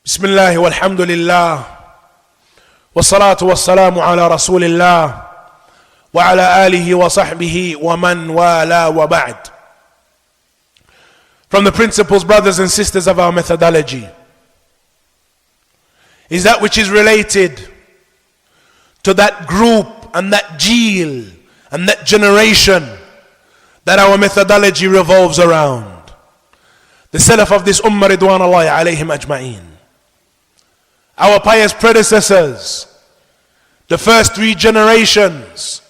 بسم الله والحمد لله والصلاة والسلام على رسول الله وعلى آله وصحبه ومن والاه وبعد. From the principles, brothers and sisters, of our methodology is that which is related to that group and that jeel and that generation that our methodology revolves around. The Salaf of this Ummah, Ridwanullahi alayhim ajma'een. Our pious predecessors, the first three generations,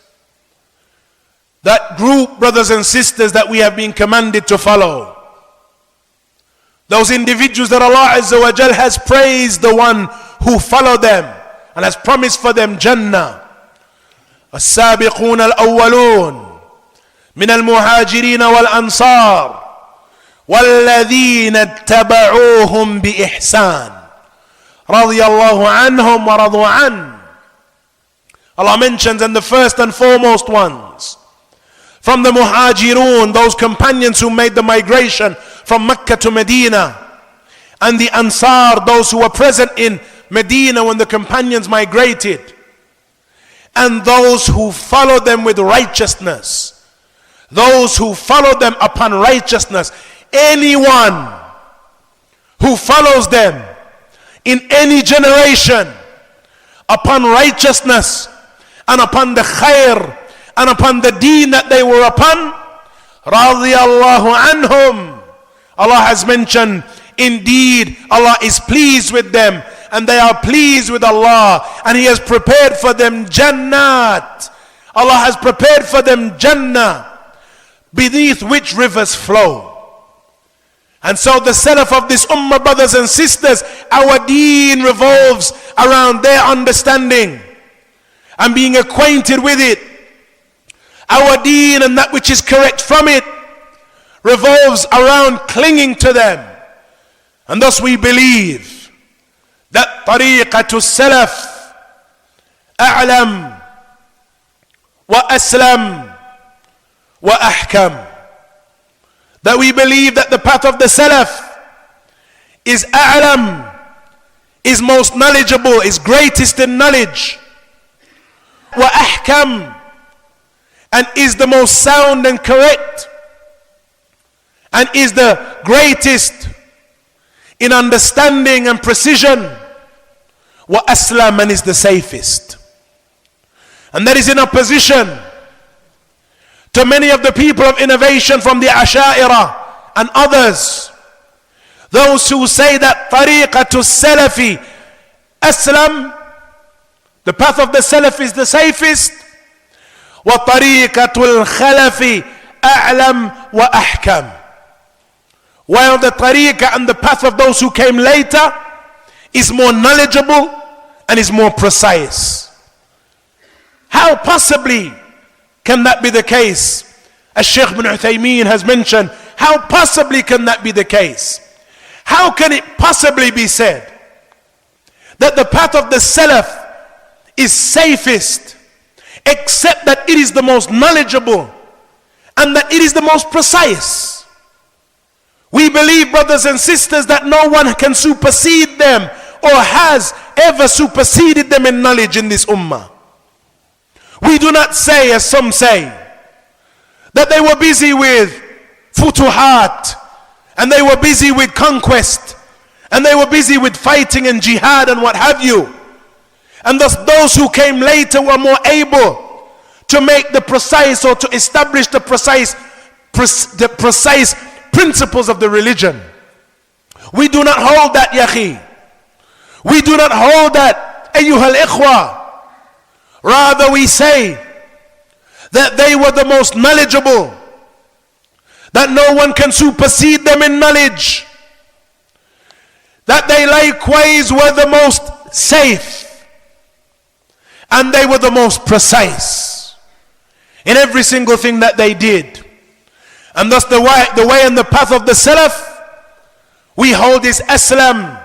that group, brothers and sisters, that we have been commanded to follow. Those individuals that Allah Azza wa Jal has praised, the one who follow them and has promised for them Jannah. السابقون الأولون من المهاجرين والأنصار والذين اتبعوهم بإحسان رضي الله عنهم ورضوا عنه. Allah mentions, and the first and foremost ones from the muhajirun, those companions who made the migration from Mecca to Medina, and the Ansar, those who were present in Medina when the companions migrated, and those who followed them with righteousness, those who followed them upon righteousness. Anyone who follows them in any generation upon righteousness and upon the khair and upon the deen that they were upon, radiyallahu anhum, Allah has mentioned, indeed Allah is pleased with them and they are pleased with Allah, and He has prepared for them Jannat. Allah has prepared for them Jannah, beneath which rivers flow. And so the Salaf of this Ummah, brothers and sisters, our deen revolves around their understanding and being acquainted with it. Our deen and that which is correct from it revolves around clinging to them. And thus we believe that tariqatu salaf a'lam wa aslam wa ahkam. That we believe that the path of the Salaf is a'lam, is most knowledgeable, is greatest in knowledge, wa ahkam, and is the most sound and correct, and is the greatest in understanding and precision, wa aslam, and is the safest. And that is in opposition to many of the people of innovation from the Asha'ira and others, those who say that tariqatu salafi aslam, the path of the Salaf, is the safest, wa tariqatu al-khalafi a'lam wa ahkam, while the tariqah and the path of those who came later is more knowledgeable and is more precise. How possibly can that be the case? As Shaykh bin Uthaymeen has mentioned, how possibly can that be the case? How can it possibly be said that the path of the Salaf is safest, except that it is the most knowledgeable and that it is the most precise? We believe, brothers and sisters, that no one can supersede them or has ever superseded them in knowledge in this ummah. We do not say, as some say, that they were busy with futuhat, and they were busy with conquest, and they were busy with fighting and jihad and what have you. And thus those who came later were more able to make the precise, or to establish the precise principles of the religion. We do not hold that, Yakhi. We do not hold that, ayyuhal ikhwa. Rather, we say that they were the most knowledgeable, that no one can supersede them in knowledge, that they likewise were the most safe, and they were the most precise in every single thing that they did. And thus the way and the path of the Salaf, we hold is aslam,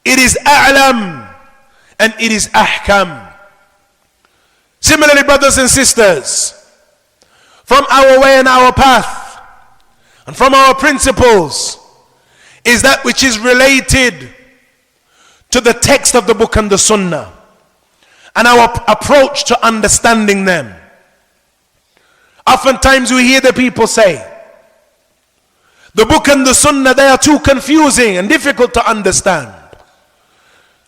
it is a'lam, and it is ahkam. Similarly, brothers and sisters, from our way and our path and from our principles is that which is related to the text of the book and the sunnah, and our approach to understanding them. Oftentimes we hear the people say, the book and the sunnah, they are too confusing and difficult to understand.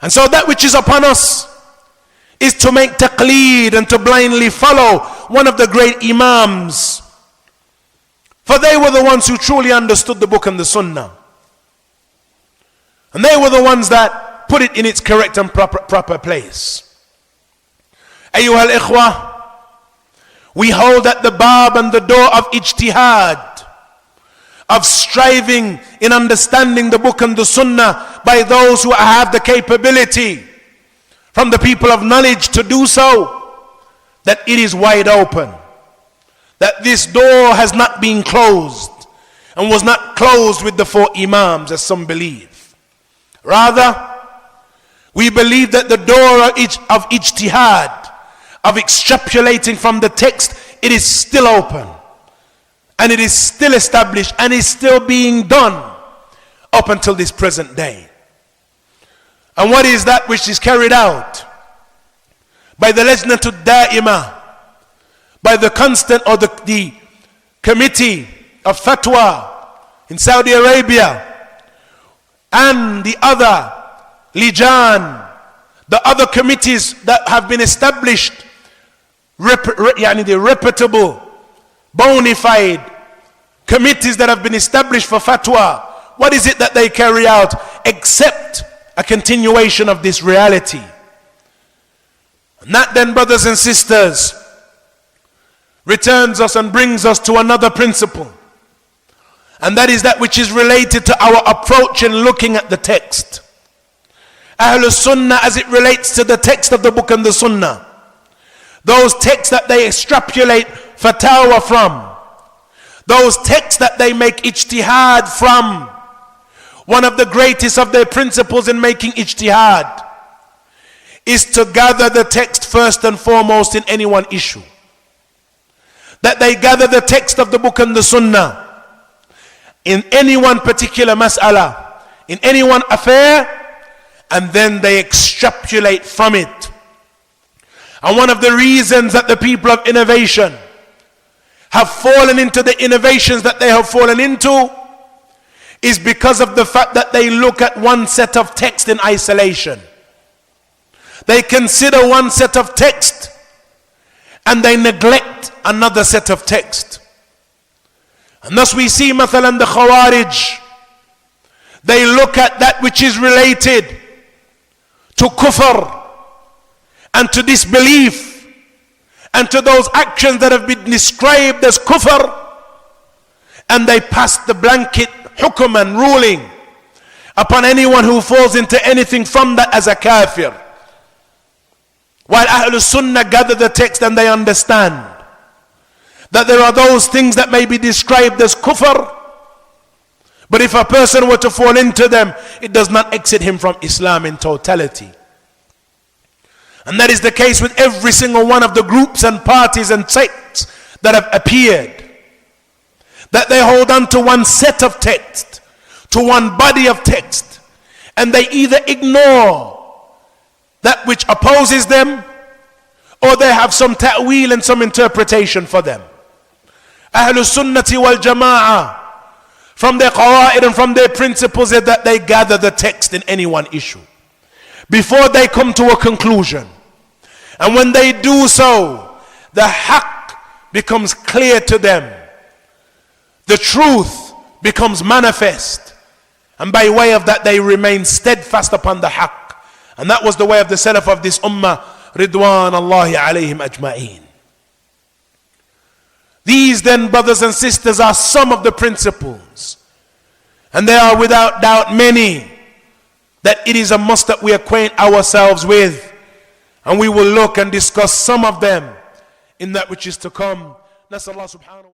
And so that which is upon us is to make taqleed and to blindly follow one of the great imams. For they were the ones who truly understood the book and the sunnah. And they were the ones that put it in its correct and proper place. Ayyuhal ikhwah, we hold at the bab and the door of ijtihad, of striving in understanding the book and the sunnah by those who have the capability from the people of knowledge to do so, that it is wide open. That this door has not been closed and was not closed with the 4 imams as some believe. Rather, we believe that the door of ijtihad, of extrapolating from the text, it is still open. And it is still established and is still being done up until this present day. And what is that which is carried out? By the Lajnatul Da'imah, by the constant or the committee of fatwa in Saudi Arabia, and the other lijan, the other committees that have been established, the reputable, bona fide committees that have been established for fatwa. What is it that they carry out except a continuation of this reality? And that then, brothers and sisters, returns us and brings us to another principle. And that is that which is related to our approach in looking at the text. Ahlul Sunnah, as it relates to the text of the book and the Sunnah, those texts that they extrapolate fatwa from, those texts that they make ijtihad from, one of the greatest of their principles in making ijtihad is to gather the text first and foremost in any one issue. That they gather the text of the book and the sunnah in any one particular mas'ala, in any one affair, and then they extrapolate from it. And one of the reasons that the people of innovation have fallen into the innovations that they have fallen into is because of the fact that they look at one set of text in isolation. They consider one set of text and they neglect another set of text. And thus we see mathalan the Khawarij, they look at that which is related to kufr and to disbelief and to those actions that have been described as kufr, and they pass the blanket hukum and ruling upon anyone who falls into anything from that as a kafir. While Ahlul Sunnah gather the text and they understand that there are those things that may be described as kufr, but if a person were to fall into them, it does not exit him from Islam in totality. And that is the case with every single one of the groups and parties and sects that have appeared. That they hold on to one set of text, to one body of text, and they either ignore that which opposes them, or they have some ta'wil and some interpretation for them. Ahlul Sunnati wal Jama'ah, from their qawaid and from their principles, is that they gather the text in any one issue before they come to a conclusion. And when they do so, the haqq becomes clear to them. The truth becomes manifest. And by way of that, they remain steadfast upon the haqq. And that was the way of the Salaf of this ummah, Ridwan Allahi alayhim ajma'een. These then, brothers and sisters, are some of the principles. And there are without doubt many that it is a must that we acquaint ourselves with. And we will look and discuss some of them in that which is to come. Nas'Allah subhanahu